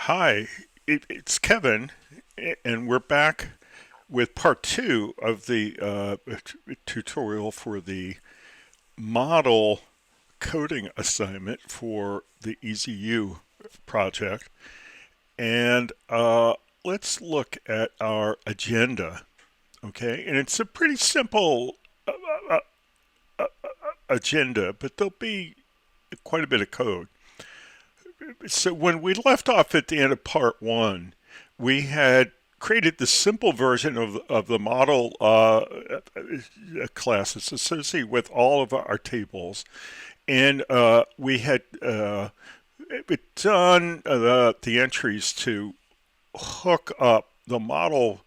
Hi, it's Kevin, and we're back with part two of the tutorial for the model coding assignment for the EZU project. And let's look at our agenda, okay? And it's a pretty simple agenda, but there'll be quite a bit of code. So when we left off at the end of part one, we had created the simple version of the model classes associated with all of our tables. And we had done the entries to hook up the model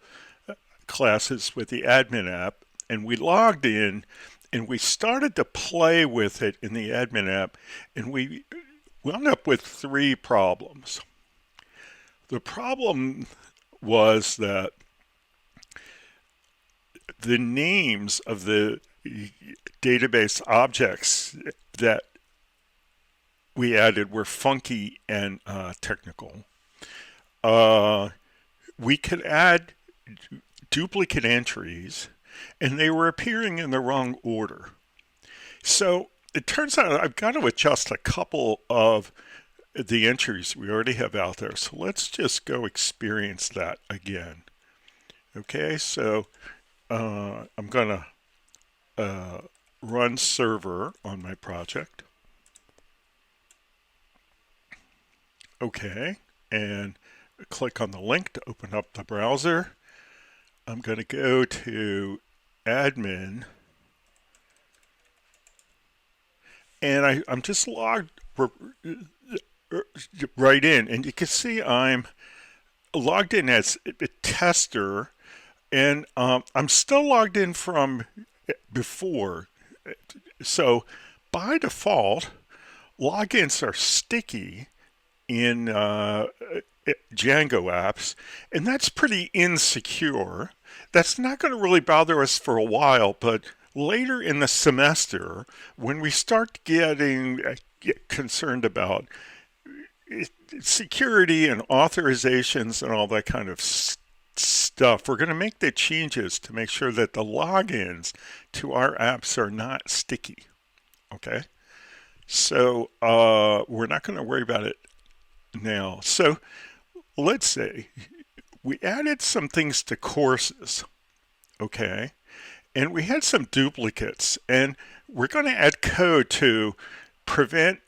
classes with the admin app. And we logged in and we started to play with it in the admin app. And we wound up with three problems. The problem was that the names of the database objects that we added were funky and technical. We could add duplicate entries, and they were appearing in the wrong order. So it turns out I've got to adjust a couple of the entries we already have out there. So let's just go experience that again. Okay, so I'm going to run server on my project. Okay, and click on the link to open up the browser. I'm going to go to admin, and I'm just logged right in, and you can see I'm logged in as a tester, and I'm still logged in from before. So by default, logins are sticky in Django apps, and that's pretty insecure. That's not going to really bother us for a while, but later in the semester, when we start getting concerned about security and authorizations and all that kind of stuff, we're going to make the changes to make sure that the logins to our apps are not sticky. Okay? So we're not going to worry about it now. So let's say we added some things to courses, okay? And we had some duplicates, and we're going to add code to prevent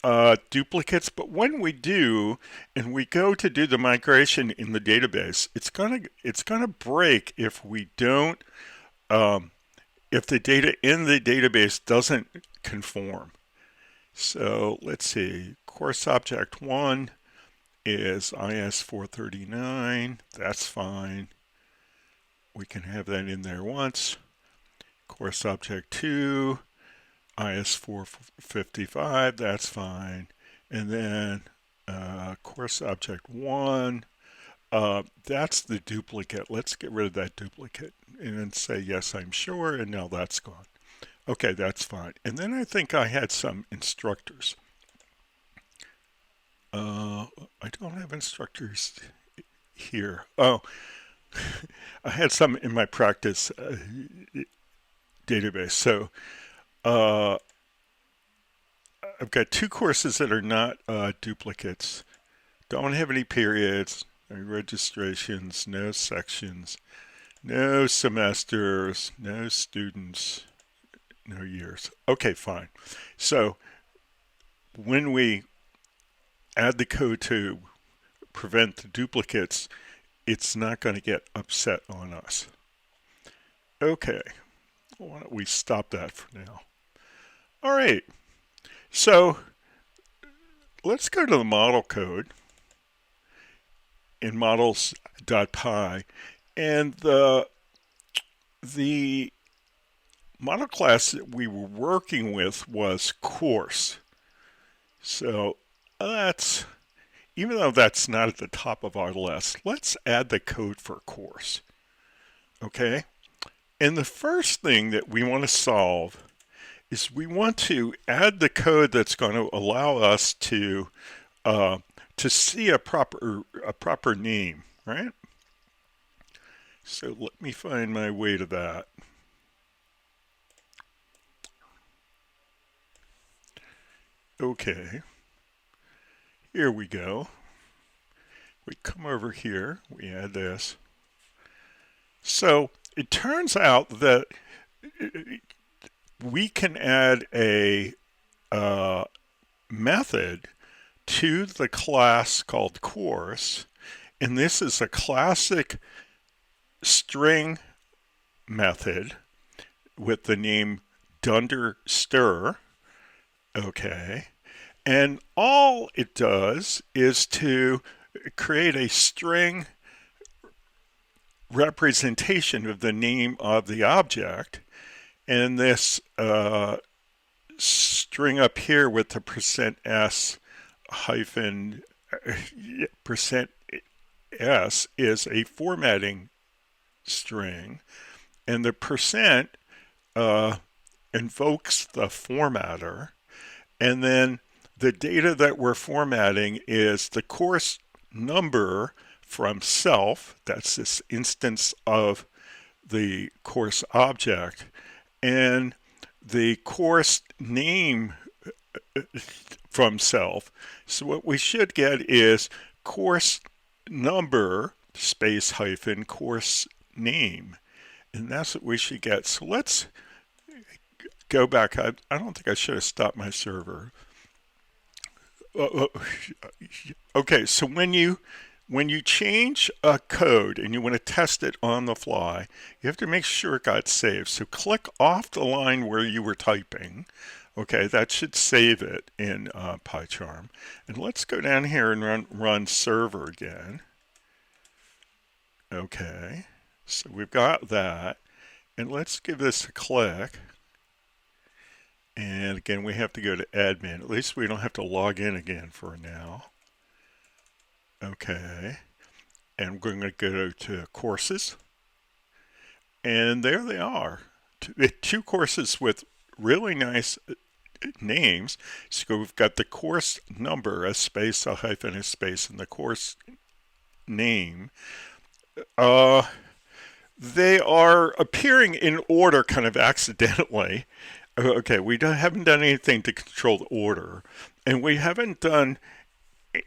duplicates. But when we do, and we go to do the migration in the database, it's gonna break if we don't, if the data in the database doesn't conform. So let's see, course object 1 is IS439. That's fine. We can have that in there once. Course object 2, IS455. That's fine. And then course object 1. That's the duplicate. Let's get rid of that duplicate and then say, yes, I'm sure. And now that's gone. Okay, that's fine. And then I think I had some instructors. I don't have instructors here. Oh, I had some in my practice database. So I've got two courses that are not duplicates. Don't have any periods, no registrations, no sections, no semesters, no students, no years. Okay, fine. So when we add the code to prevent the duplicates, it's not going to get upset on us. Okay, why don't we stop that for now? All right, so let's go to the model code in models.py, and the model class that we were working with was course. So let's, even though that's not at the top of our list, let's add the code for course. Okay? And the first thing that we want to solve is we want to add the code that's going to allow us to to see a proper name, right? So let me find my way to that. Okay, here we go. We come over here, we add this. So it turns out that we can add a method to the class called course, and this is a classic string method with the name dunderStir. Okay, and all it does is to create a string representation of the name of the object, and this string up here with the %s hyphen %s is a formatting string, and the percent invokes the formatter, and then the data that we're formatting is the course number from self, that's this instance of the course object, and the course name from self. So what we should get is course number space hyphen course name, and that's what we should get. So let's go back. I don't think I should have stopped my server. Okay, so when you change a code and you want to test it on the fly, you have to make sure it got saved. So click off the line where you were typing. Okay, that should save it in PyCharm. And let's go down here and run server again. Okay, so we've got that. And let's give this a click. And again, we have to go to admin. At least we don't have to log in again for now. Okay, and we're going to go to courses. And there they are. Two courses with really nice names. So we've got the course number, a space, a hyphen, a space, and the course name. They are appearing in order kind of accidentally. Okay, we haven't done anything to control the order, and we haven't done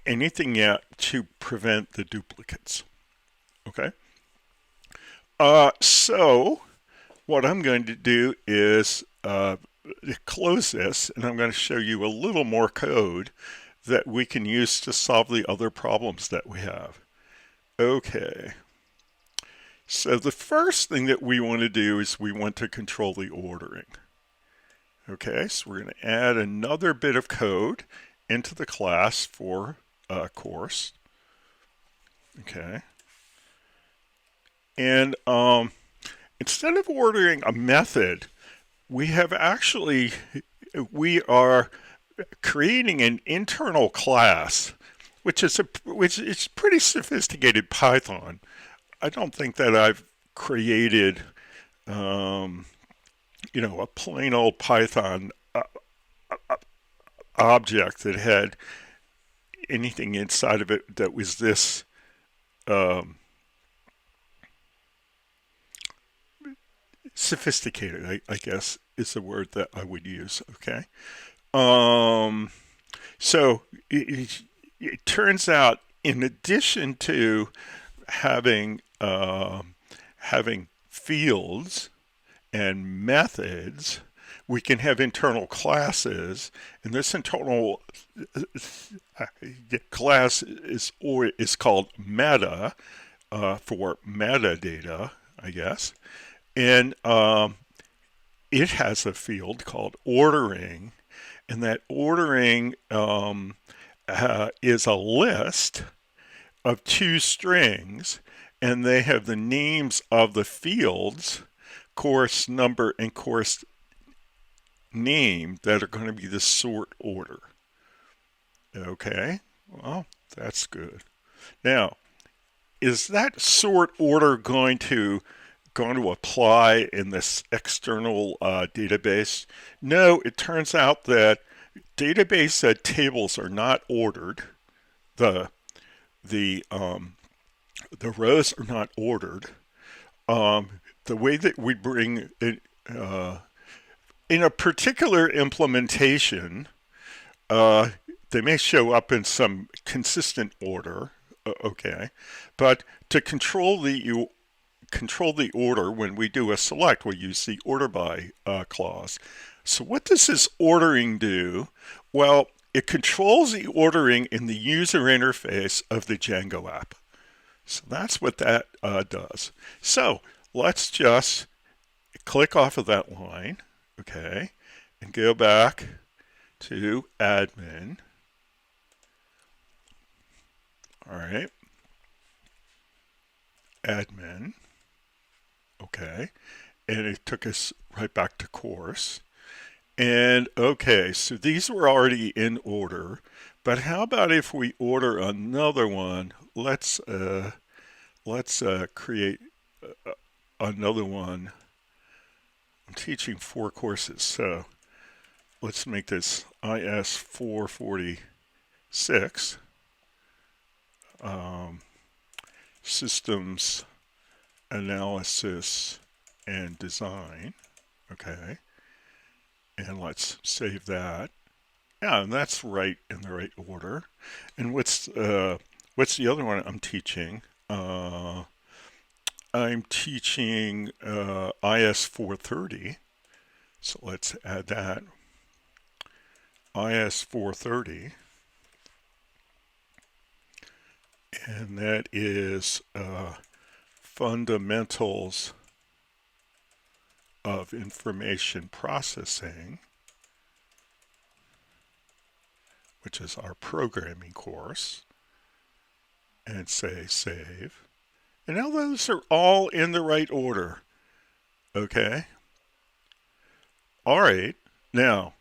anything yet to prevent the duplicates. Okay, so what I'm going to do is close this, and I'm going to show you a little more code that we can use to solve the other problems that we have. Okay, so the first thing that we want to do is we want to control the ordering. Okay, so we're going to add another bit of code into the class for course. Okay, and instead of ordering a method, we are creating an internal class, which is pretty sophisticated Python. I don't think that I've created a plain old Python object that had anything inside of it that was this sophisticated, I guess is the word that I would use. Okay, so it turns out, in addition to having fields and methods, we can have internal classes, and this internal class is called meta for metadata, I guess, and it has a field called ordering, and that ordering is a list of two strings, and they have the names of the fields, course number and course name, that are going to be the sort order. Okay, well, that's good. Now, is that sort order going to apply in this external database? No, it turns out that database tables are not ordered. the rows are not ordered. The way that we bring it in a particular implementation, they may show up in some consistent order, okay, but to control the order when we do a select, we use the order by clause. So what does this ordering do? Well, it controls the ordering in the user interface of the Django app. So that's what that does. So let's just click off of that line, okay, and go back to admin. All right, admin, okay, and it took us right back to course. And okay, so these were already in order, but how about if we order another one? Let's create another one. I'm teaching 4 courses, so let's make this IS446. Systems analysis and design. Okay, and let's save that. Yeah, and that's right in the right order. And what's the other one I'm teaching? I'm teaching IS430. So let's add that. IS430. And that is fundamentals of information processing, which is our programming course, and say save. And now those are all in the right order. Okay. All right. Now,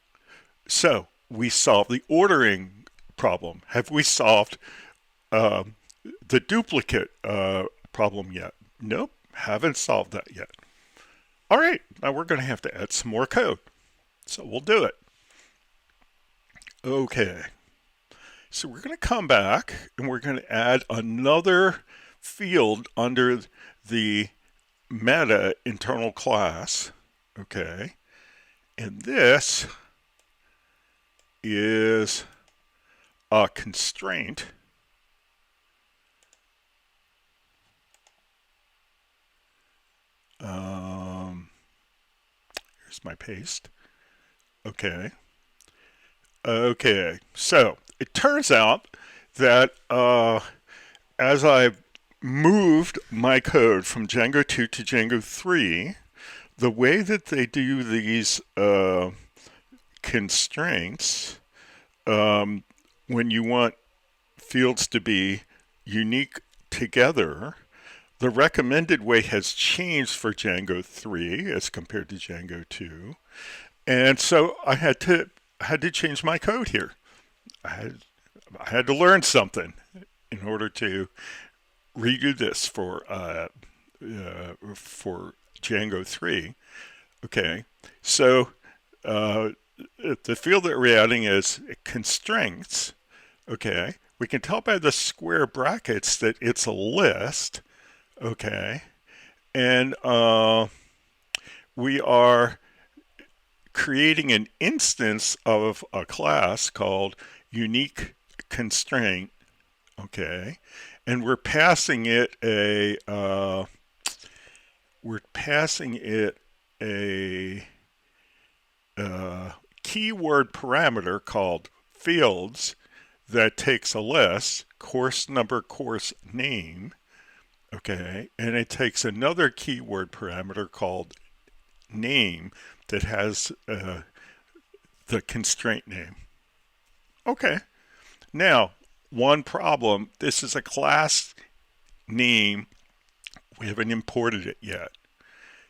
so we solved the ordering problem. Have we solved the duplicate problem yet? Nope, haven't solved that yet. All right, now we're going to have to add some more code. So we'll do it. Okay, so we're going to come back and we're going to add another field under the meta internal class. Okay, and this is a constraint. Here's my paste. Okay. Okay, so it turns out that as I moved my code from Django 2 to Django 3, the way that they do these constraints, when you want fields to be unique together, the recommended way has changed for Django 3 as compared to Django 2. And so I had to change my code here. I had to learn something in order to redo this for Django 3. Okay, so the field that we're adding is constraints. Okay, we can tell by the square brackets that it's a list. Okay, and we are creating an instance of a class called unique constraint. Okay, and we're passing it a keyword parameter called fields that takes a list, course number, course name. Okay, and it takes another keyword parameter called name that has the constraint name. Okay, now one problem, this is a class name, we haven't imported it yet.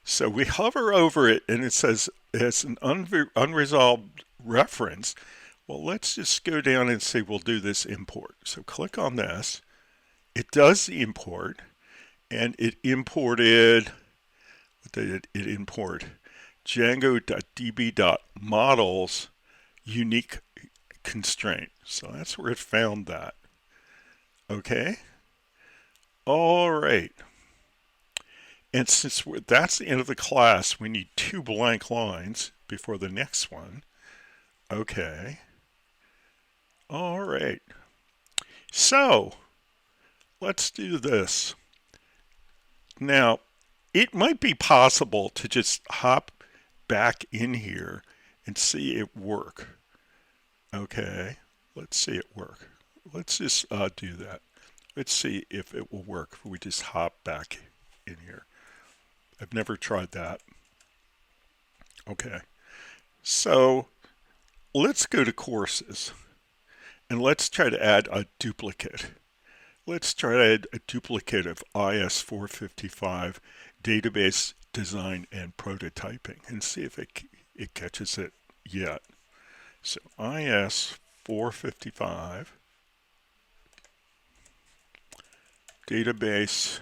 So we hover over it and it says it's an unresolved reference. Well, let's just go down and say we'll do this import. So click on this, it does the import, and it imported, what did it import? Django.db.models unique constraint. So that's where it found that. Okay. All right. And since that's the end of the class, we need 2 blank lines before the next one. Okay. All right. So let's do this. Now, it might be possible to just hop back in here and see it work. Okay, let's see it work. Let's just do that. Let's see if it will work if we just hop back in here. I've never tried that. Okay, so let's go to courses and let's try to add a duplicate. Let's try to add a duplicate of IS455 database design and prototyping and see if it catches it yet. So IS455 database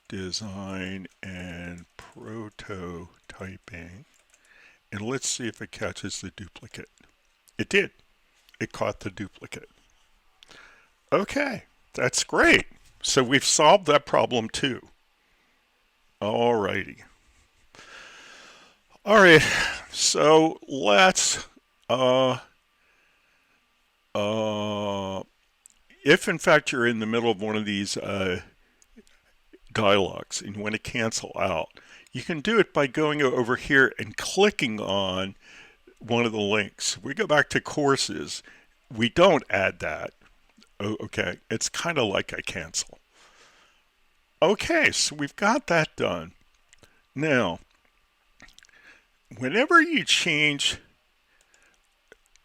design and prototyping, and let's see if it catches the duplicate. It did. It caught the duplicate. Okay, that's great. So we've solved that problem too. Alrighty. All right, so let's if in fact you're in the middle of one of these dialogues and you want to cancel out, you can do it by going over here and clicking on one of the links. We go back to courses. We don't add that. Okay, it's kind of like a cancel. Okay, so we've got that done. Now, whenever you change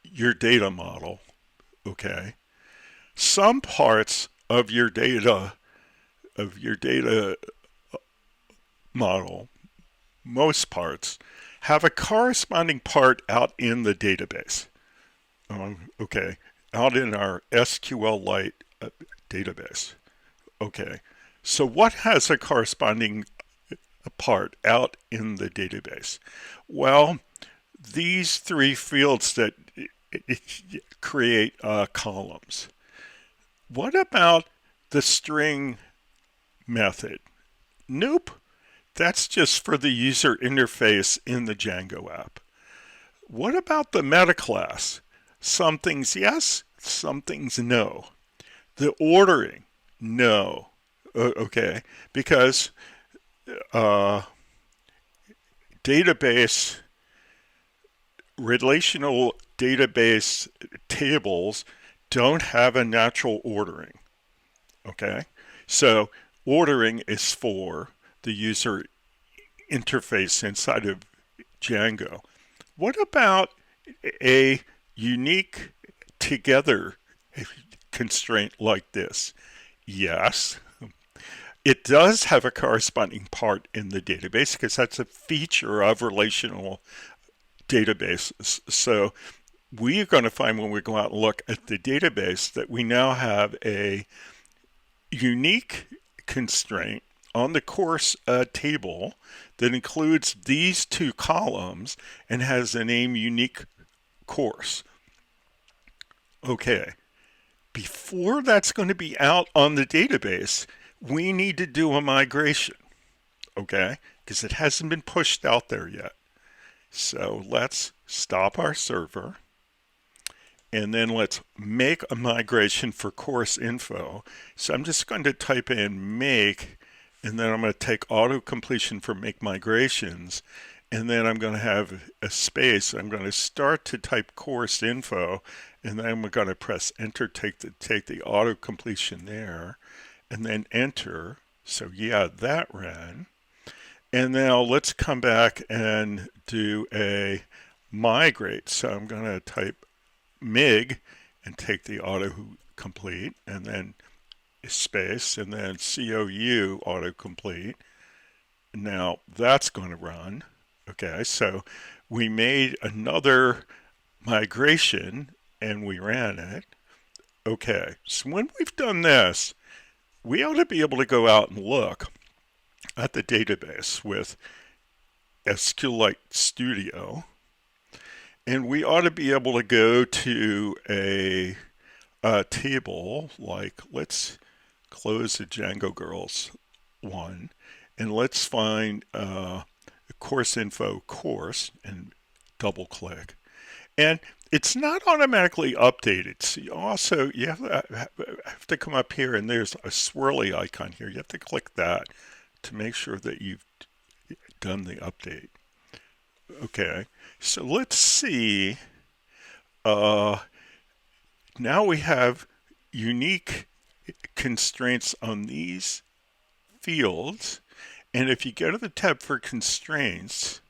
your data model, okay, some parts of your data model, most parts, have a corresponding part out in the database. Okay, out in our SQLite database. Okay, so what has a corresponding part out in the database? Well, these 3 fields that create columns. What about the string method? Nope. That's just for the user interface in the Django app. What about the meta class? Some things yes, some things no. The ordering, no. Okay, because relational database tables don't have a natural ordering. Okay, so ordering is for the user interface inside of Django. What about a unique together constraint like this? Yes, it does have a corresponding part in the database because that's a feature of relational databases. So we're going to find when we go out and look at the database that we now have a unique constraint on the course table that includes these 2 columns and has the name unique course. Okay, before that's going to be out on the database, we need to do a migration, okay, because it hasn't been pushed out there yet. So let's stop our server and then let's make a migration for course info. So I'm just going to type in make, and then I'm going to take auto completion for make migrations, and then I'm going to have a space. I'm going to start to type course info, and then we're going to press enter, take the auto completion there, and then enter. So yeah, that ran. And now let's come back and do a migrate. So I'm going to type MIG and take the auto complete, and then space, and then COU autocomplete. Now that's going to run. Okay, so we made another migration and we ran it. Okay, so when we've done this, we ought to be able to go out and look at the database with SQLite Studio, And we ought to be able to go to a table, like let's close the Django Girls one, and let's find course info course and double click. And it's not automatically updated. So you have to come up here, and there's a swirly icon here. You have to click that to make sure that you've done the update. Okay, so let's see. Now we have unique constraints on these fields. And if you go to the tab for constraints,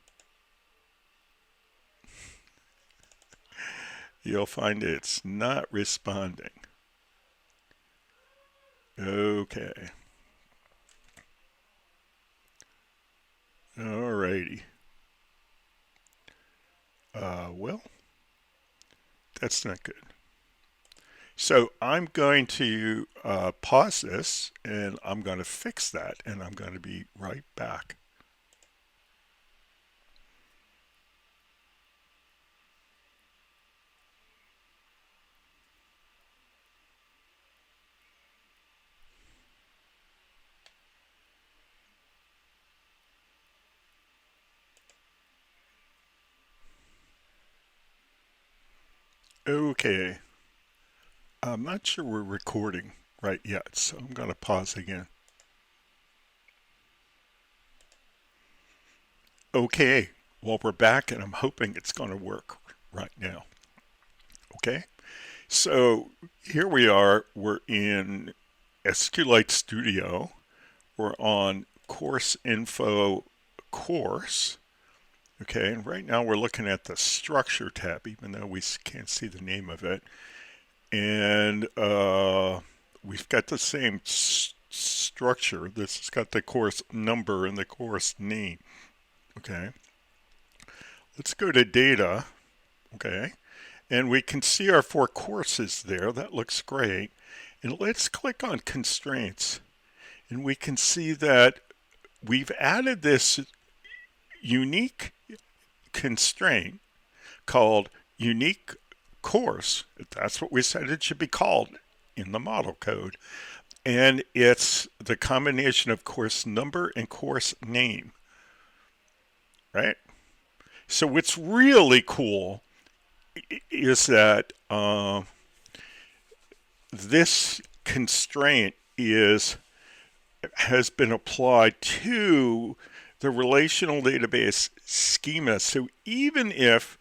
you'll find it's not responding. Okay. Alrighty. Well, that's not good. So I'm going to pause this, and I'm going to fix that, and I'm going to be right back. Okay. I'm not sure we're recording right yet, so I'm going to pause again. Okay, well, we're back, and I'm hoping it's going to work right now. Okay, so here we are. We're in SQLite Studio. We're on Course Info Course. Okay, and right now we're looking at the Structure tab, even though we can't see the name of it. And we've got the same structure. This has got the course number and the course name. Okay, let's go to data. Okay, and we can see our 4 courses there. That looks great. And let's click on constraints, and we can see that we've added this unique constraint called unique course. That's what we said it should be called in the model code. And it's the combination of course number and course name, right? So what's really cool is that this constraint has been applied to the relational database schema. So even if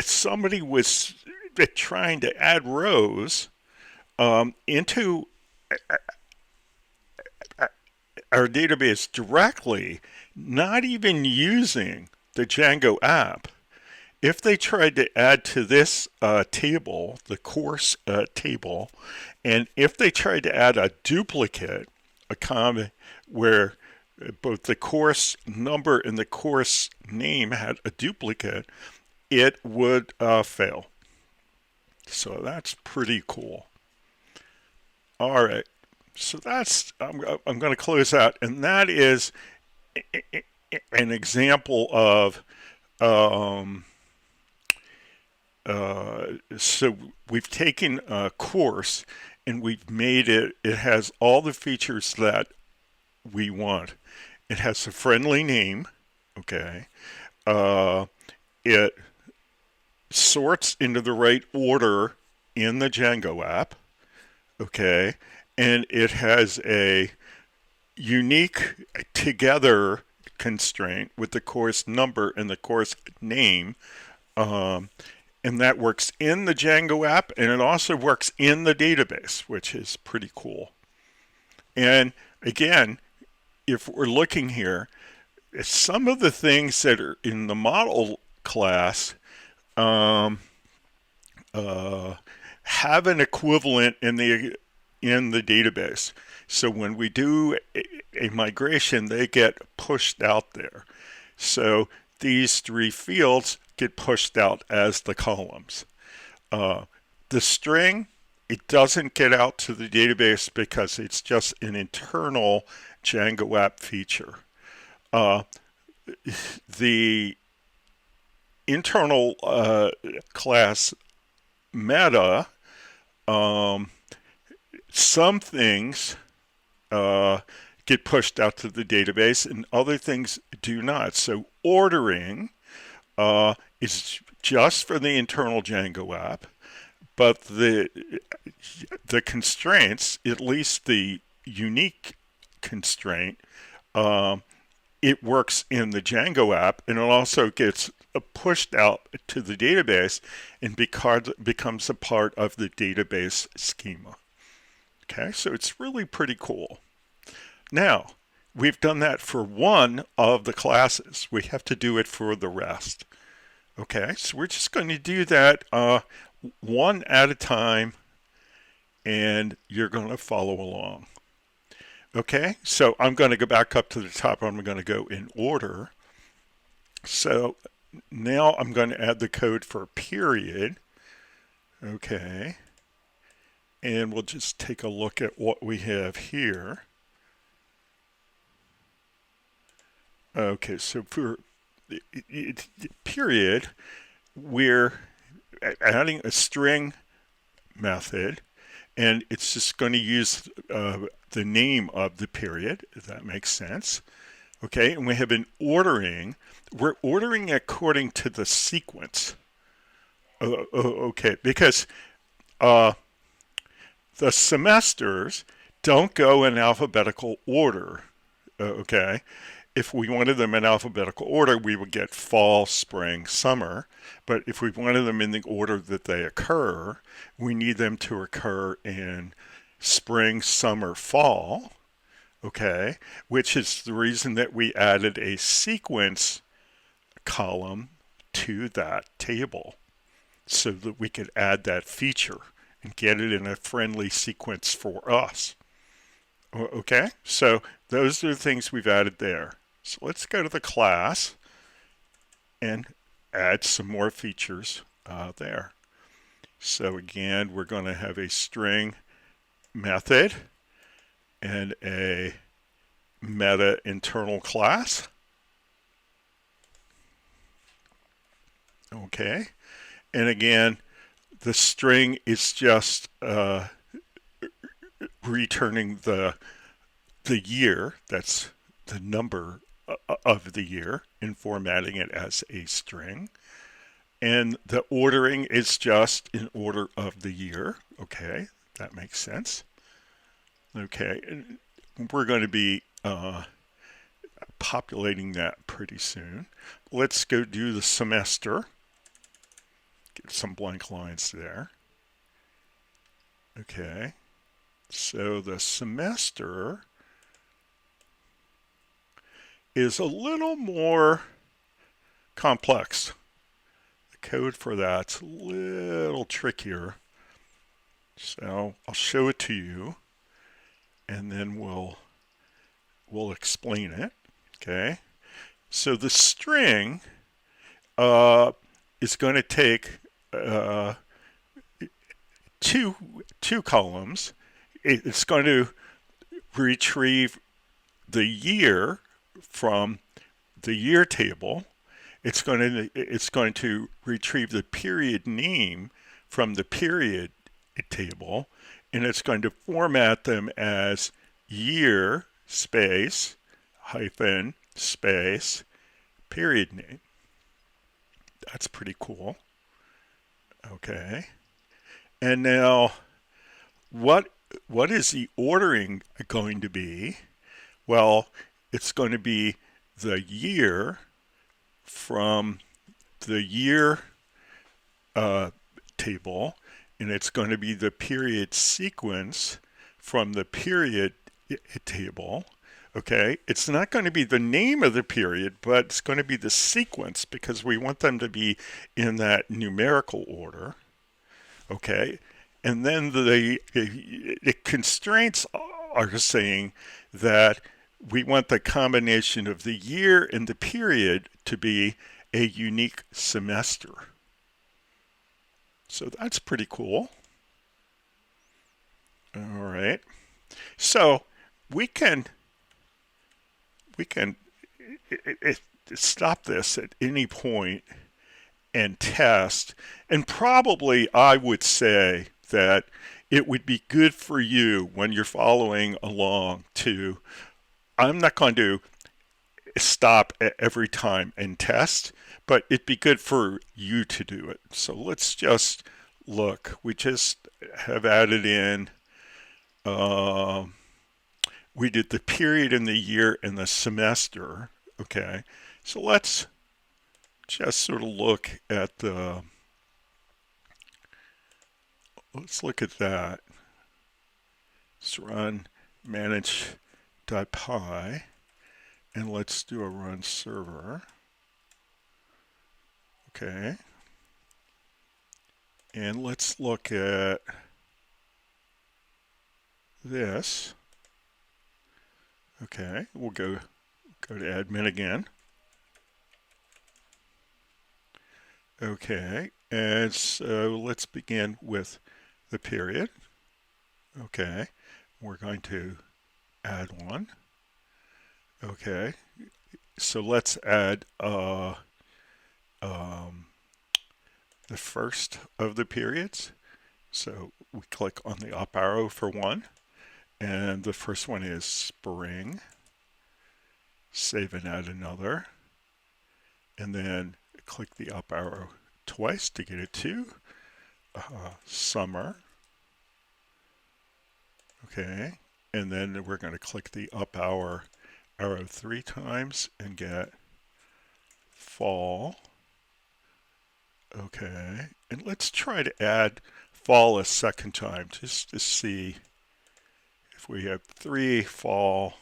somebody was trying to add rows into our database directly, not even using the Django app, if they tried to add to this table, the course table, and if they tried to add a duplicate, a comment where both the course number and the course name had a duplicate, it would fail. So that's pretty cool. All right, so that's, I'm going to close out, and that is an example of so we've taken a course and we've made it, it has all the features that we want. It has a friendly name, okay. It sorts into the right order in the Django app, okay. And it has a unique together constraint with the course number and the course name. And that works in the Django app, and it also works in the database, which is pretty cool. And again, if we're looking here, some of the things that are in the model class have an equivalent in the database. So when we do a migration, they get pushed out there. So these 3 fields get pushed out as the columns. The string, it doesn't get out to the database because it's just an internal Django app feature. The internal class meta, some things get pushed out to the database and other things do not. So ordering is just for the internal Django app, but the constraints, at least the unique constraint, it works in the Django app, and it also gets pushed out to the database and becomes a part of the database schema. Okay, so it's really pretty cool. Now, we've done that for one of the classes. We have to do it for the rest. Okay, so we're just going to do that one at a time, and you're going to follow along. Okay, so I'm going to go back up to the top. I'm going to go in order. So now I'm going to add the code for period. Okay, and we'll just take a look at what we have here. Okay, so for period, we're adding a string method, and it's just going to use the name of the period, if that makes sense. Okay, and we have an ordering. We're ordering according to the sequence. Okay, because the semesters don't go in alphabetical order. Okay, if we wanted them in alphabetical order, we would get fall, spring, summer. But if we wanted them in the order that they occur, we need them to occur in spring, summer, fall. Okay, which is the reason that we added a sequence column to that table so that we could add that feature and get it in a friendly sequence for us. Okay, so those are the things we've added there. So let's go to the class and add some more features there. So again, we're going to have a string method and a meta internal class. Okay, and again, the string is just returning the year, that's the number of the year, and formatting it as a string. And the ordering is just in order of the year. Okay, that makes sense. Okay, and we're going to be populating that pretty soon. Let's go do the semester. Get some blank lines there. Okay, so the semester is a little more complex. The code for that's a little trickier. So I'll show it to you, and then we'll explain it. Okay, so the string is going to take two columns. It's going to retrieve the year from the year table. It's going to retrieve the period name from the period table, and it's going to format them as year space hyphen space period name. That's pretty cool. Okay, and now what is the ordering going to be? Well, it's going to be the year from the year table, and it's going to be the period sequence from the period table. Okay, it's not going to be the name of the period, but it's going to be the sequence because we want them to be in that numerical order. Okay, and then the constraints are saying that we want the combination of the year and the period to be a unique semester. So that's pretty cool. All right, so we can stop this at any point and test. And probably I would say that it would be good for you when you're following along to, I'm not going to stop every time and test, but it'd be good for you to do it. So let's just look. We just have added in, uh, we did the period in the year and the semester. Okay, so let's just sort of look at the, let's look at that. Let's run manage.py and let's do a run server. Okay. And let's look at this. Okay, we'll go to admin again. Okay, and so let's begin with the period. Okay, we're going to add one. Okay, so let's add the first of the periods. So we click on the up arrow for one, and the first one is spring. Save and add another, and then click the up arrow twice to get it to summer. Okay, and then we're going to click the up arrow 3 times and get fall. Okay, and let's try to add fall a second time just to see if we have 3 fall.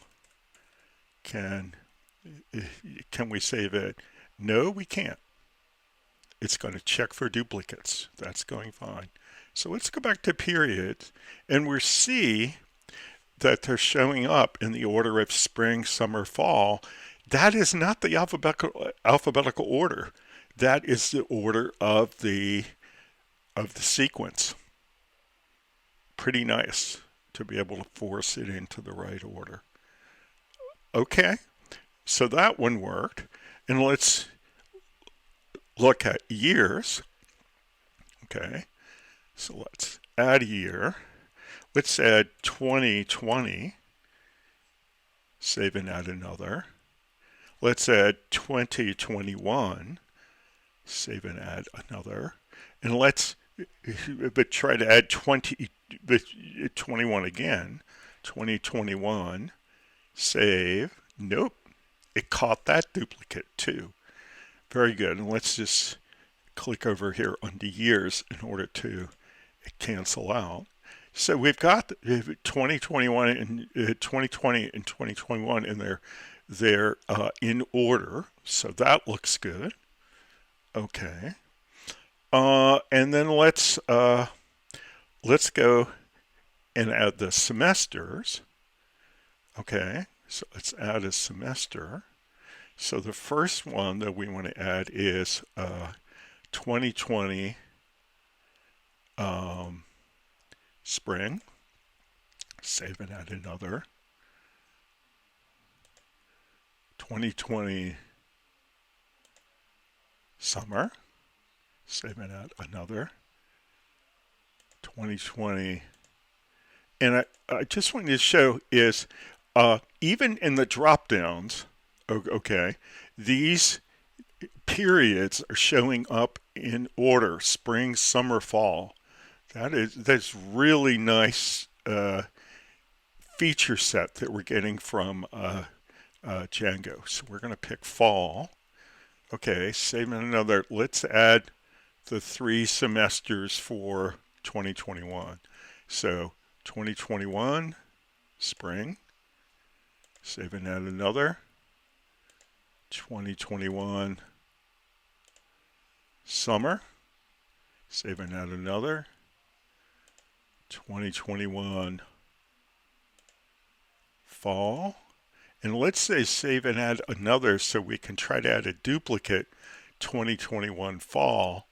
Can we save it? No, we can't. It's going to check for duplicates. That's going fine. So let's go back to periods, and we see that they're showing up in the order of spring, summer, fall. That is not the alphabetical order. That is the order of the sequence. Pretty nice to be able to force it into the right order. Okay, so that one worked. And let's look at years. Okay, so let's add a year. Let's add 2020. Save and add another. Let's add 2021. Save and add another. And let's try to add 21 again. 2021. Save. Nope. It caught that duplicate too. Very good. And let's just click over here on the years in order to cancel out. So we've got 2021 and 2020 and 2021 in there. They're in order, so that looks good. Okay, and then let's go and add the semesters. Okay, so let's add a semester. So the first one that we want to add is 2020 spring. Save and add another. 2020 summer. Save and add another. 2020. And I just wanted to show is even in the drop downs, okay, these periods are showing up in order: spring, summer, fall. That's really nice feature set that we're getting from Django. So we're going to pick fall. Okay, save another. Let's add the 3 semesters for 2021. So 2021 spring. Save and add another. 2021 summer. Save and add another. 2021 fall. And let's say save and add another so we can try to add a duplicate 2021 fall,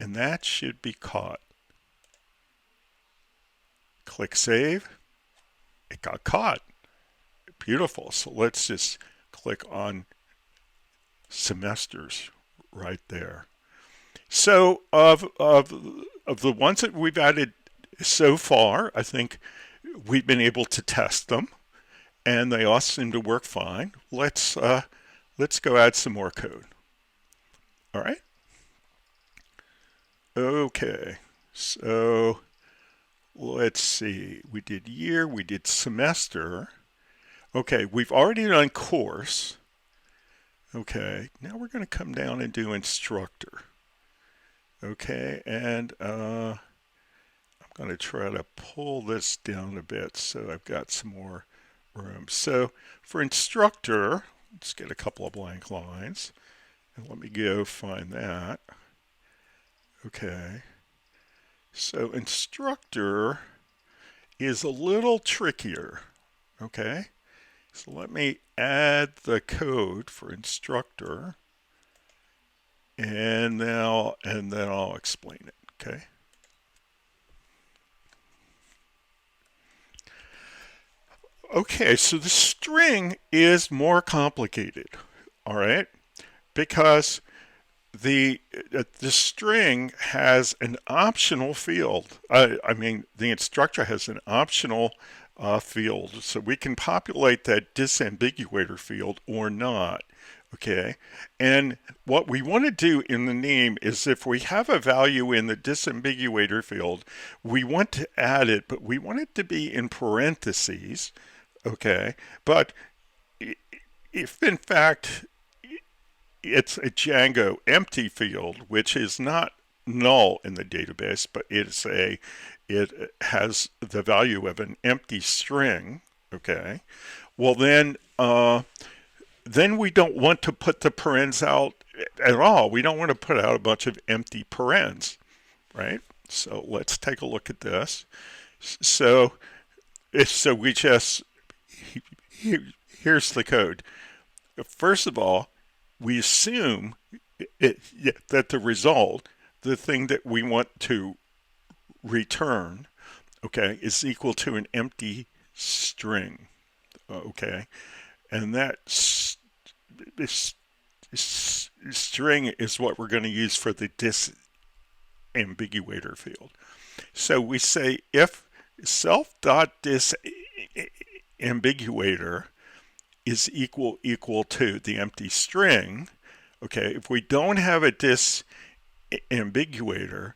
and that should be caught. Click save. It got caught. Beautiful. So let's just click on semesters right there. So of the ones that we've added so far, I think we've been able to test them, and they all seem to work fine. Let's go add some more code. All right. Okay. So let's see. We did year. We did semester. Okay. We've already done course. Okay. Now we're going to come down and do instructor. Okay. And I'm going to try to pull this down a bit so I've got some more room. So for instructor, let's get a couple of blank lines. And let me go find that. Okay. So instructor is a little trickier. Okay. So let me add the code for instructor, and then I'll explain it. Okay. Okay, so the string is more complicated, all right, because the string has an optional field. I mean, the instructor has an optional field, so we can populate that disambiguator field or not. Okay, and what we want to do in the name is if we have a value in the disambiguator field, we want to add it, but we want it to be in parentheses. Okay, but if in fact it's a Django empty field, which is not null in the database, but it has the value of an empty string. Okay, well then we don't want to put the parens out at all. We don't want to put out a bunch of empty parens, right? So let's take a look at this. So we just here's the code. First of all, we assume that the result, the thing that we want to return, okay, is equal to an empty string, okay, and that string is what we're going to use for the disambiguator field. So we say if self.disambiguator is equal to the empty string. Okay, if we don't have a disambiguator,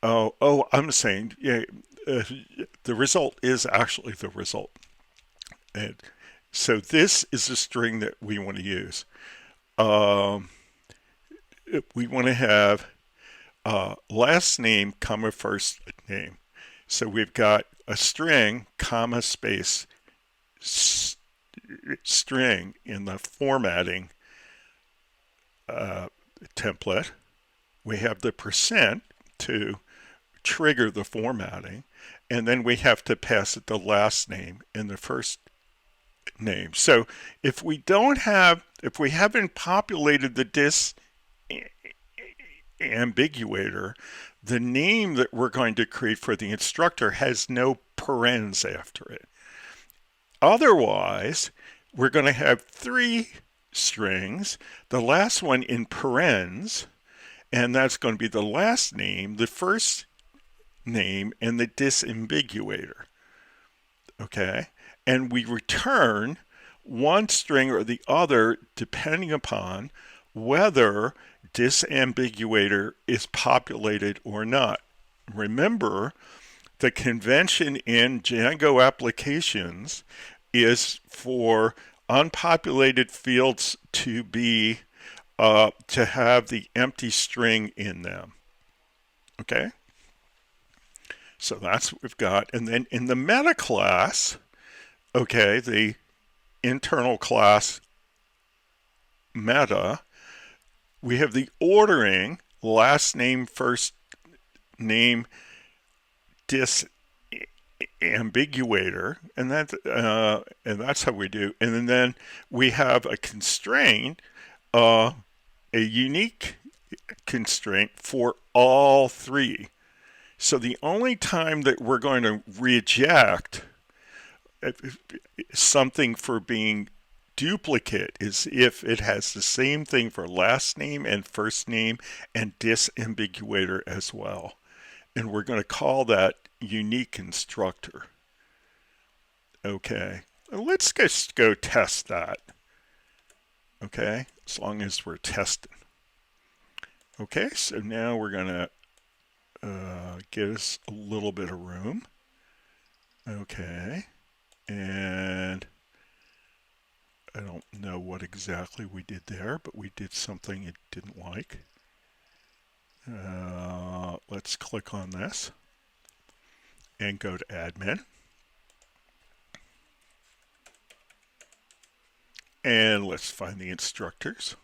I'm saying the result is actually the result. And so this is the string that we want to use. We want to have last name, comma, first name. So we've got a string, comma, space, string in the formatting template. We have the percent to trigger the formatting, and then we have to pass it the last name and the first name. So if we haven't populated the disambiguator, the name that we're going to create for the instructor has no parens after it. Otherwise, we're going to have three strings, the last one in parens, and that's going to be the last name, the first name, and the disambiguator. Okay? And we return one string or the other depending upon whether disambiguator is populated or not. Remember, the convention in Django applications is for unpopulated fields to be to have the empty string in them. Okay, so that's what we've got. And then in the meta class, okay, the internal class meta, we have the ordering last name, first name, disambiguator, and that's how we do. And then we have a constraint, a unique constraint for all three. So the only time that we're going to reject something for being duplicate is if it has the same thing for last name and first name and disambiguator as well. And we're going to call that unique instructor. Okay, let's just go test that. Okay, as long as we're testing. Okay, so now we're going to give us a little bit of room. Okay, and I don't know what exactly we did there, but we did something it didn't like. Let's click on this and go to admin. And let's find the instructors.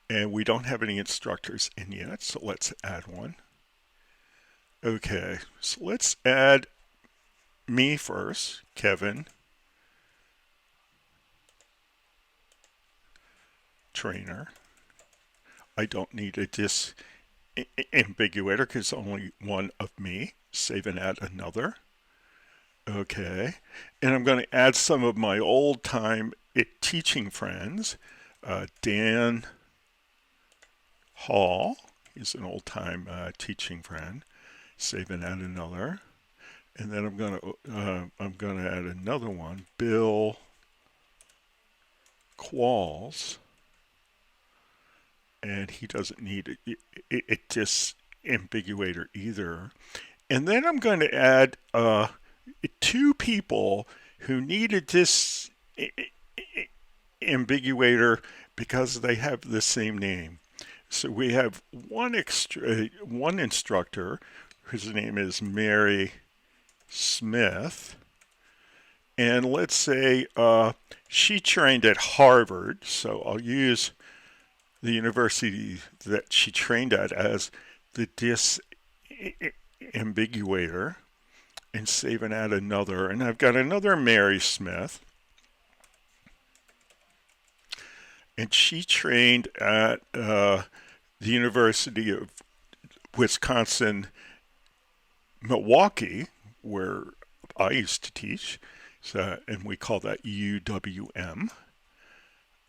And we don't have any instructors in yet, so let's add one. Okay, so let's add me first, Kevin, trainer. I don't need a disambiguator because only one of me. Save and add another. Okay, and I'm going to add some of my old time teaching friends. Dan Hall, he's an old time teaching friend. Save and add another. And then I'm going to add another one, Bill Qualls. And he doesn't need it disambiguator either. And then I'm going to add two people who need a disambiguator because they have the same name. So we have one instructor whose name is Mary Smith, and let's say she trained at Harvard, so I'll use the university that she trained at as the disambiguator and save and add another. And I've got another Mary Smith, and she trained at the University of Wisconsin-Milwaukee, where I used to teach, and we call that UWM.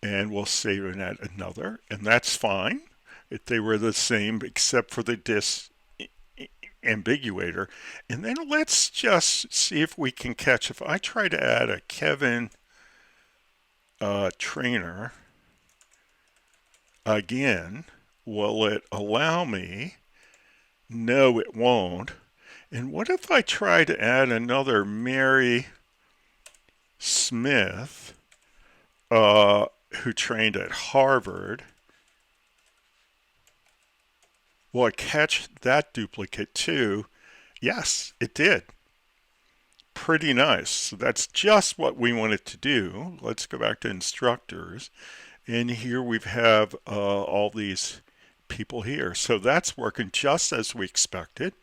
And we'll save and add another, and that's fine if they were the same except for the disambiguator. And then let's just see if we can catch. If I try to add a Kevin trainer again, will it allow me? No, it won't. And what if I try to add another Mary Smith who trained at Harvard? Will I catch that duplicate too? Yes, it did. Pretty nice. So that's just what we wanted to do. Let's go back to instructors. And here we have all these people here. So that's working just as we expected.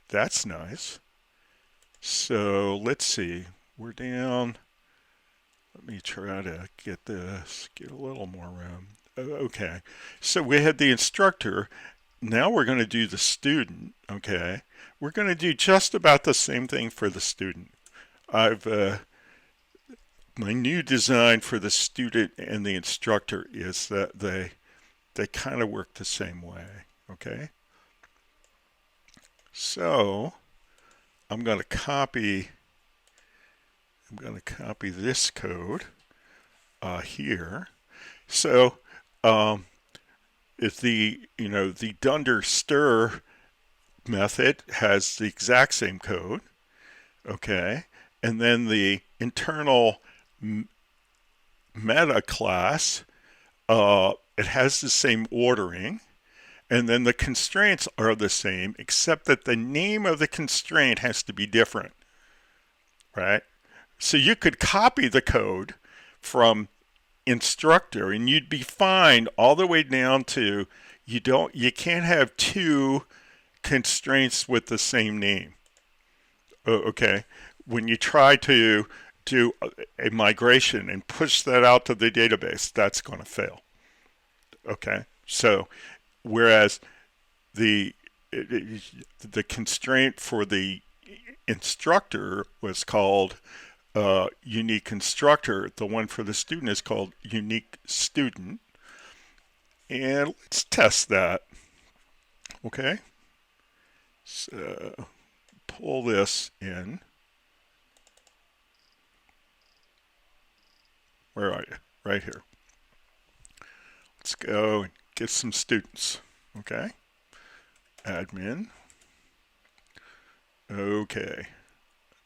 That's nice. So let's see. We're down. Let me try to get this, get a little more room. Okay, so we had the instructor. Now we're going to do the student, okay? We're going to do just about the same thing for the student. My new design for the student and the instructor is that they kind of work the same way, okay? So I'm going to copy this code here. So if the dunder stir method has the exact same code, okay, and then the internal meta class, it has the same ordering, and then the constraints are the same, except that the name of the constraint has to be different, right? So you could copy the code from instructor and you'd be fine all the way down to you can't have two constraints with the same name. Okay, when you try to do a migration and push that out to the database, that's going to fail. Okay, so whereas the constraint for the instructor was called unique instructor. The one for the student is called unique student. And let's test that. Okay, so pull this in. Where are you? Right here. Let's go and get some students. Okay, admin. Okay,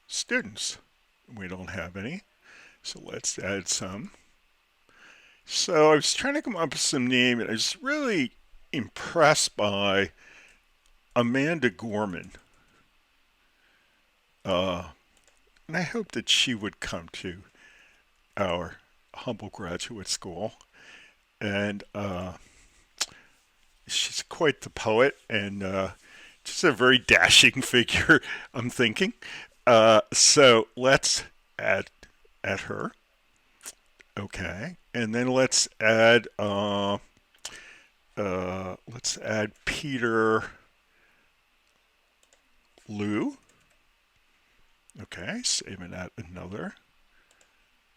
students. We don't have any, so let's add some. So I was trying to come up with some name, and I was really impressed by Amanda Gorman. And I hope that she would come to our humble graduate school. And she's quite the poet, and just a very dashing figure, I'm thinking. So let's add her. Okay, and then let's add Peter Lou. Okay, save and add another.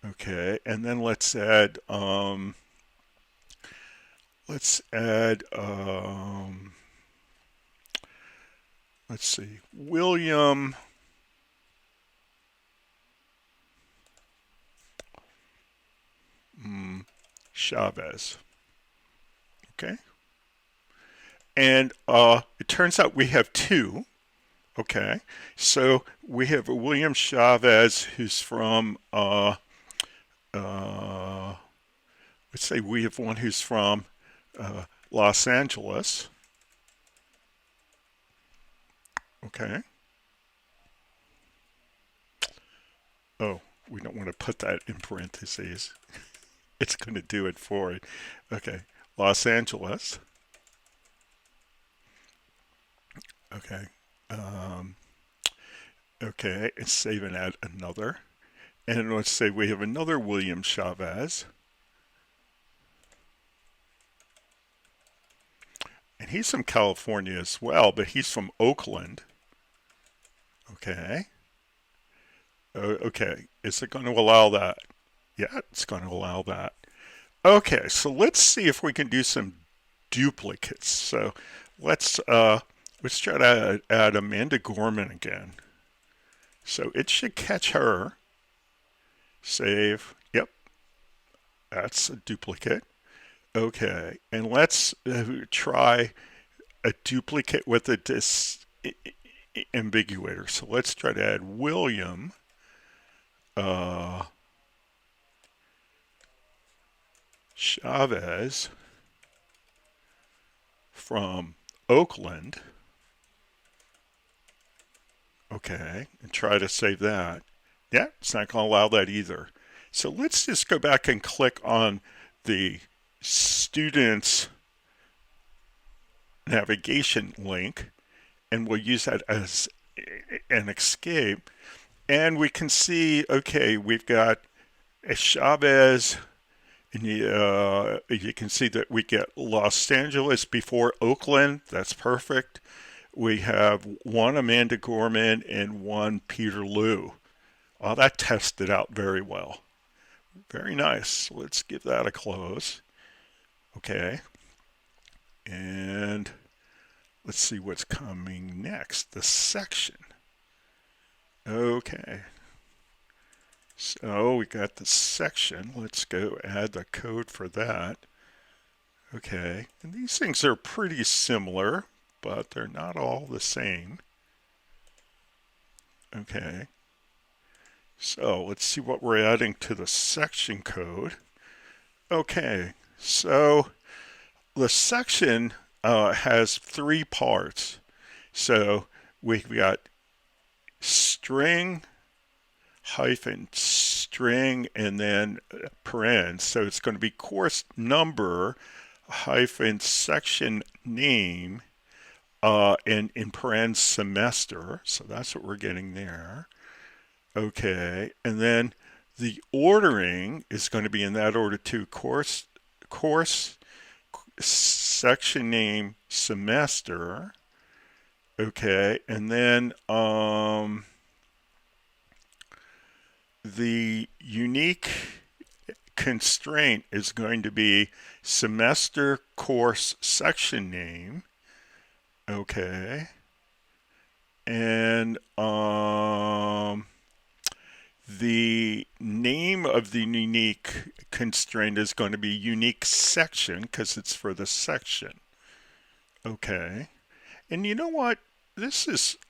Okay, and then let's add let's see, William Chavez. Okay, and it turns out we have two. Okay, so we have a William Chavez who's from let's say we have one who's from Los Angeles. Okay. Oh, we don't want to put that in parentheses. It's going to do it for it. Okay. Los Angeles. Okay. Okay. And save and add another. And let's say we have another William Chavez. And he's from California as well, but he's from Oakland. Okay. Okay. Is it going to allow that? Yeah, it's going to allow that. Okay, so let's see if we can do some duplicates. So let's try to add Amanda Gorman again. So it should catch her. Save. Yep, that's a duplicate. Okay, and let's try a duplicate with a disambiguator. So let's try to add William Chavez from Oakland. Okay, and try to save that. Yeah, it's not going to allow that either. So let's just go back and click on the students navigation link, and we'll use that as an escape. And we can see, okay, we've got a Chavez, and you can see that we get Los Angeles before Oakland. That's perfect. We have one Amanda Gorman and one Peter Lou. Oh, that tested out very well. Very nice. Let's give that a close. Okay. And let's see what's coming next. The section. Okay. So we got the section. Let's go add the code for that. Okay. And these things are pretty similar, but they're not all the same. Okay. So let's see what we're adding to the section code. Okay. So the section has three parts. So we've got string hyphen string and then parens. So it's going to be course number hyphen section name and in parens semester. So that's what we're getting there. Okay, and then the ordering is going to be in that order too. Course, section name, semester. Okay, and then the unique constraint is going to be semester course section name. Okay. And the name of the unique constraint is going to be unique section because it's for the section. Okay. And you know what? I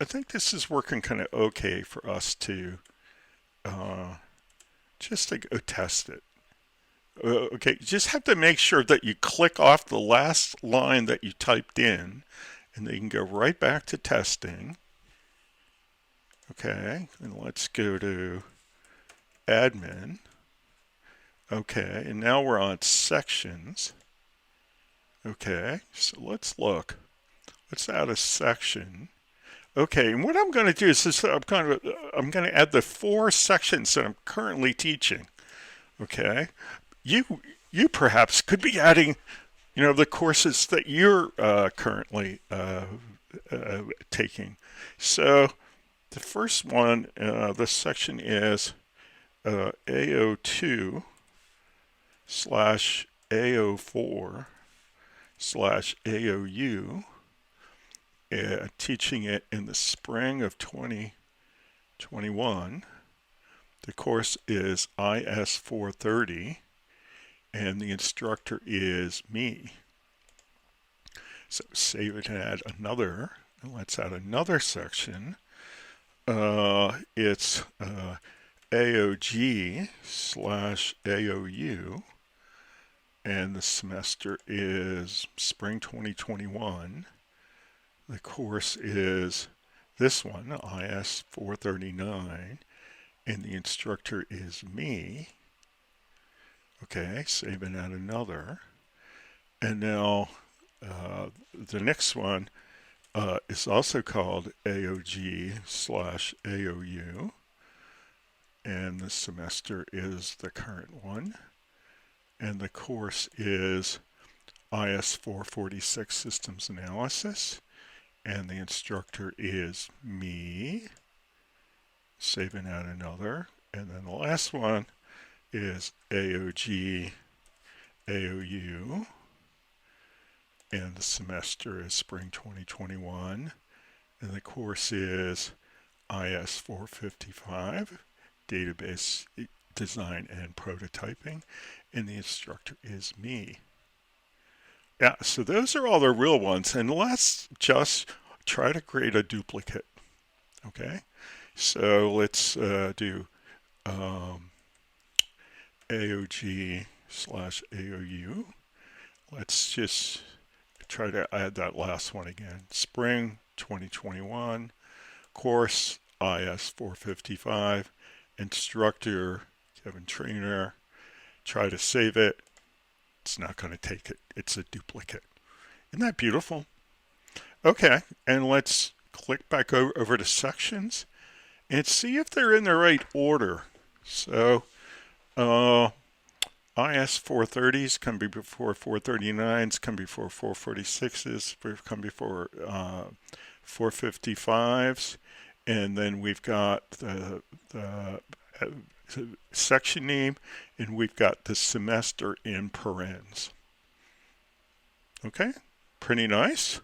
think this is working kind of okay for us to just to go test it. Okay, you just have to make sure that you click off the last line that you typed in, and then you can go right back to testing. Okay, and let's go to admin. Okay, and now we're on sections. Okay, so let's look. Let's add a section. Okay, and what I'm going to do is I'm going to add the 4 sections that I'm currently teaching. Okay, you perhaps could be adding, the courses that you're currently taking. So the first one, this section is AO2 / AO4 / AOU. Teaching it in the spring of 2021. The course is IS430, and the instructor is me. So save it and add another. And let's add another section. It's AOG / AOU, and the semester is spring 2021. The course is this one, IS439, and the instructor is me. Okay, save and add another. And now the next one is also called AOG / AOU, and the semester is the current one, and the course is IS446 Systems Analysis, and the instructor is me. Save and add another. And then the last one is AOG AOU, and the semester is spring 2021, and the course is IS455 Database Design and Prototyping, and the instructor is me. Yeah, so those are all the real ones, and let's just try to create a duplicate. Okay, so let's do AOG / AOU. Let's just try to add that last one again. Spring 2021, course IS455, instructor Kevin Trainer. Try to save it. It's not going to take it. It's a duplicate. Isn't that beautiful? Okay, and let's click back over to sections and see if they're in the right order. So IS430s come before 439s, come before 446s, come before 455s, and then we've got the section name, and we've got the semester in parens. Okay, pretty nice.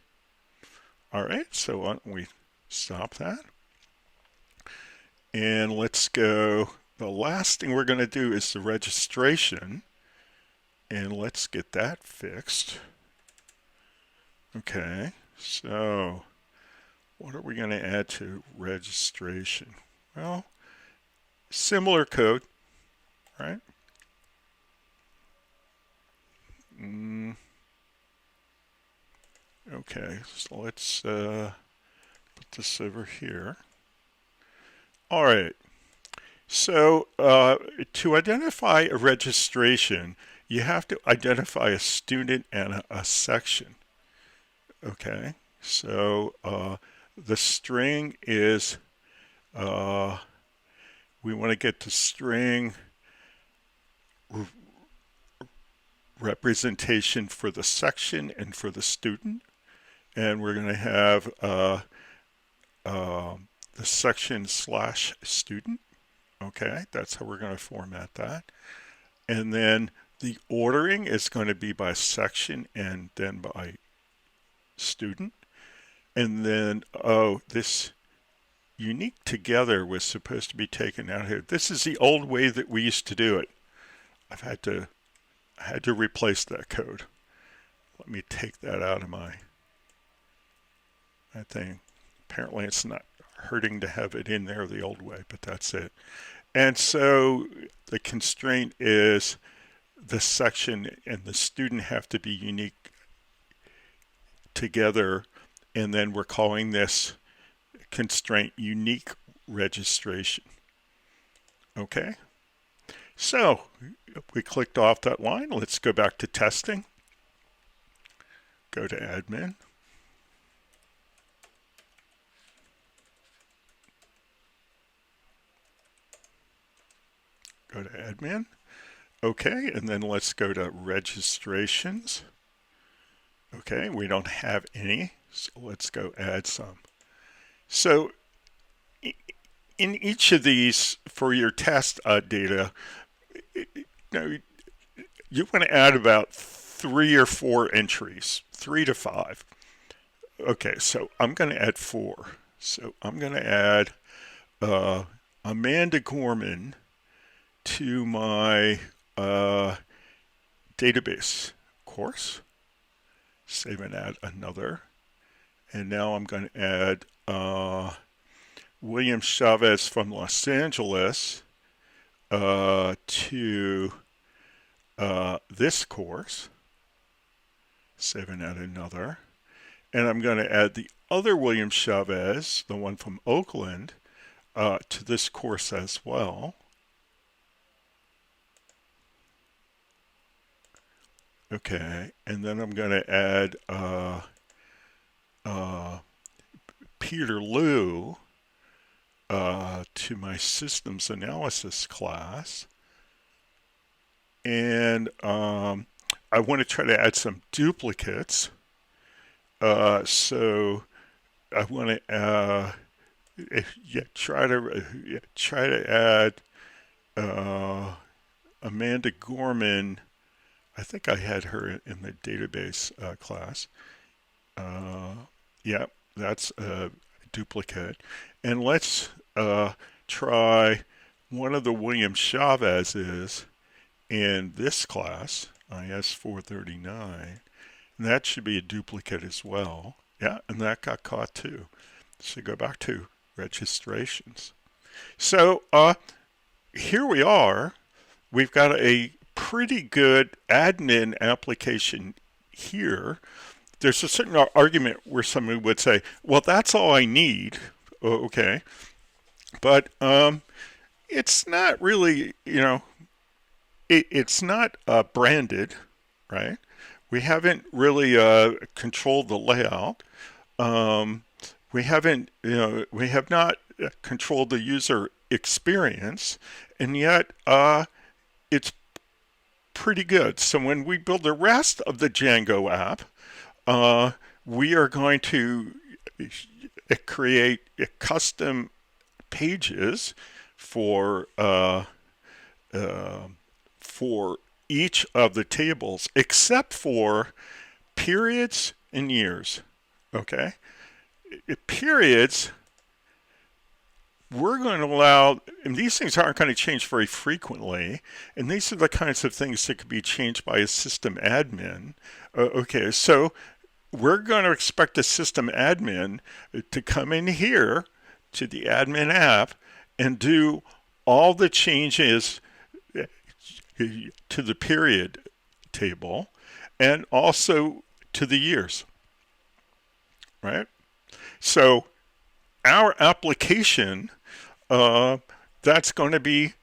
All right, so why don't we stop that? And let's go. The last thing we're going to do is the registration, and let's get that fixed. Okay, so what are we going to add to registration? Well, similar code, right? Okay, so let's put this over here. All right. So to identify a registration, you have to identify a student and a section. Okay, so the string is, we want to get the string representation for the section and for the student. And we're going to have the section /student. Okay, that's how we're going to format that. And then the ordering is going to be by section and then by student. And then, oh, this unique together was supposed to be taken out here. This is the old way that we used to do it. I had to replace that code. Let me take that out of my thing. Apparently it's not hurting to have it in there the old way, but that's it. And so the constraint is the section and the student have to be unique together, and then we're calling this constraint unique registration. Okay, so we clicked off that line. Let's go back to testing. Go to admin. Go to admin. Okay, and then let's go to registrations. Okay, we don't have any, so let's go add some. So in each of these, for your test data, you want to add about 3 or 4 entries, 3 to 5. Okay, so I'm going to add 4. So I'm going to add Amanda Gorman to my database course. Save and add another. And now I'm going to add William Chavez from Los Angeles to this course. Save and add another. And I'm going to add the other William Chavez, the one from Oakland, to this course as well. Okay, and then I'm going to add Peter Liu to my systems analysis class. And I want to try to add some duplicates. So I want to try to add Amanda Gorman. I think I had her in the database class. Yeah, that's a duplicate. And let's try one of the William Chavez's in this class, IS439. And that should be a duplicate as well. Yeah, and that got caught too. So go back to registrations. So here we are. We've got a pretty good admin application here. There's a certain argument where somebody would say, well, that's all I need. Okay. But it's not really, it's not branded, right? We haven't really controlled the layout. We have not controlled the user experience, and yet it's pretty good. So when we build the rest of the Django app, we are going to create custom pages for each of the tables, except for periods and years. Okay, periods, we're going to allow, and these things aren't going to change very frequently, and these are the kinds of things that could be changed by a system admin. Okay, so we're going to expect a system admin to come in here to the admin app and do all the changes to the period table and also to the years, right? So our application, that's going to be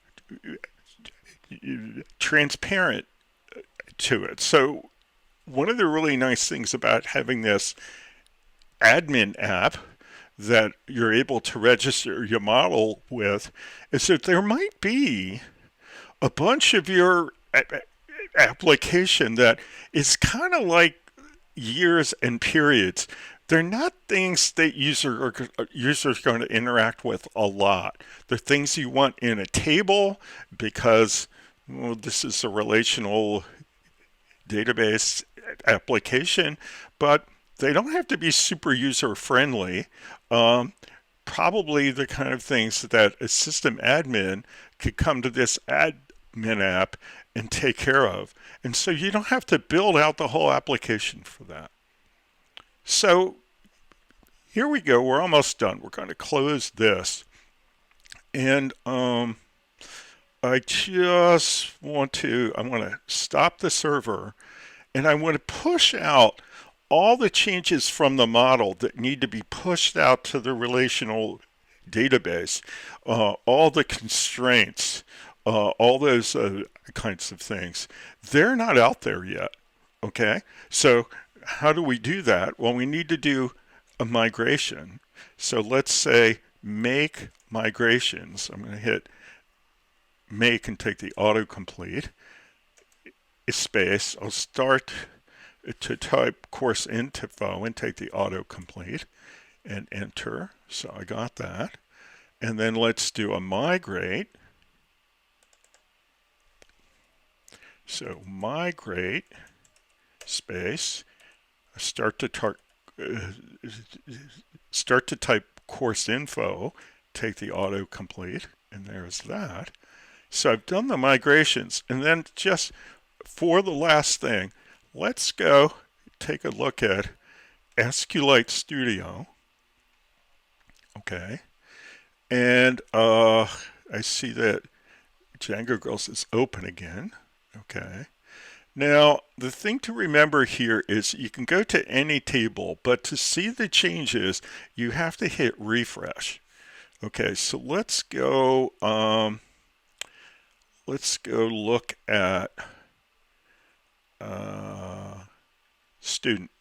transparent to it. So one of the really nice things about having this admin app that you're able to register your model with is that there might be a bunch of your application that is kind of like years and periods They're not things that users are going to interact with a lot. They're things you want in a table because, well, this is a relational database application, but they don't have to be super user friendly. Um, Probably the kind of things that a system admin could come to this admin app and take care of. And so you don't have to build out the whole application for that. So here we go. We're almost done. We're going to close this. And I want to stop the server and I want to push out all the changes from the model that need to be pushed out to the relational database, all the constraints, all those kinds of things. They're not out there yet. Okay, so how do we do that? Well, we need to do a migration. So let's say make migrations. I'm going to hit make and take the autocomplete space. I'll start to type course info and take the autocomplete and enter. So I got that. And then let's do a migrate. So migrate space, start to type course info, take the autocomplete, and there's that. So I've done the migrations, and then just for the last thing, let's go take a look at SQLite Studio. Okay, and I see that Django Girls is open again. Okay. Now, the thing to remember here is you can go to any table, but to see the changes, you have to hit refresh. Okay, so let's go look at student.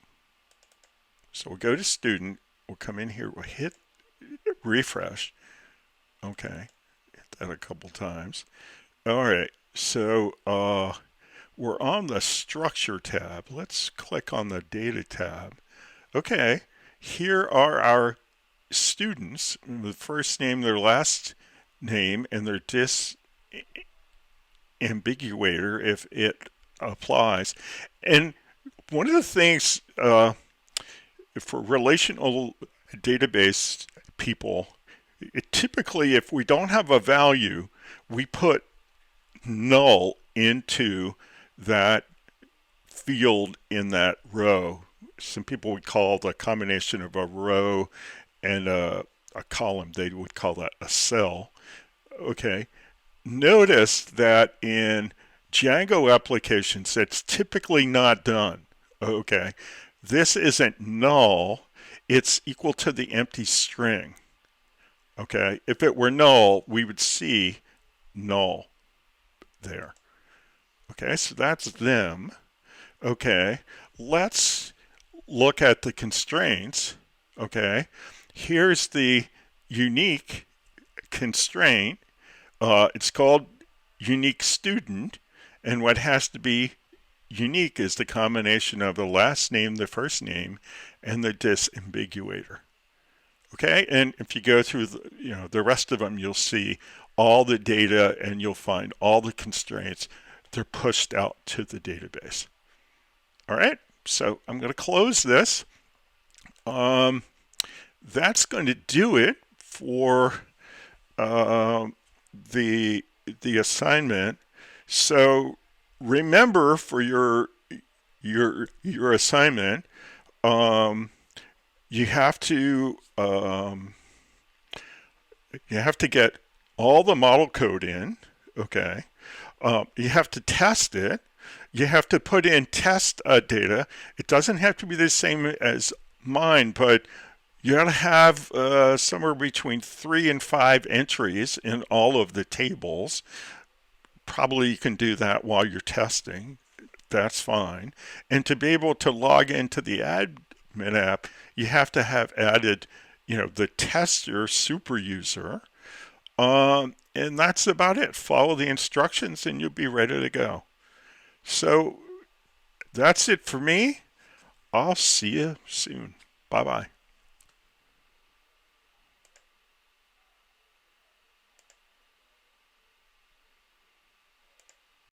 So we'll go to student, we'll come in here, we'll hit refresh. Okay, hit that a couple times. All right, so we're on the structure tab. Let's click on the data tab. Okay, here are our students, the first name, their last name, and their disambiguator if it applies. And one of the things for relational database people, typically if we don't have a value, we put null into that field in that row. Some people would call the combination of a row and a column, they would call that a cell. Okay, notice that in Django applications, it's typically not done. Okay, this isn't null, it's equal to the empty string. Okay, if it were null, we would see null there. Okay, so that's them. Okay, let's look at the constraints. Okay, here's the unique constraint. It's called unique student, and what has to be unique is the combination of the last name, the first name, and the disambiguator. Okay, and if you go through the rest of them, you'll see all the data and you'll find all the constraints. They're pushed out to the database. All right, so I'm going to close this. That's going to do it for the assignment. So remember for your assignment, you have to get all the model code in. Okay, you have to test it. You have to put in test data. It doesn't have to be the same as mine, but you got to have somewhere between 3 and 5 entries in all of the tables. Probably you can do that while you're testing. That's fine. And to be able to log into the admin app, you have to have added, the tester super user. And that's about it. Follow the instructions and you'll be ready to go. So that's it for me. I'll see you soon. Bye-bye.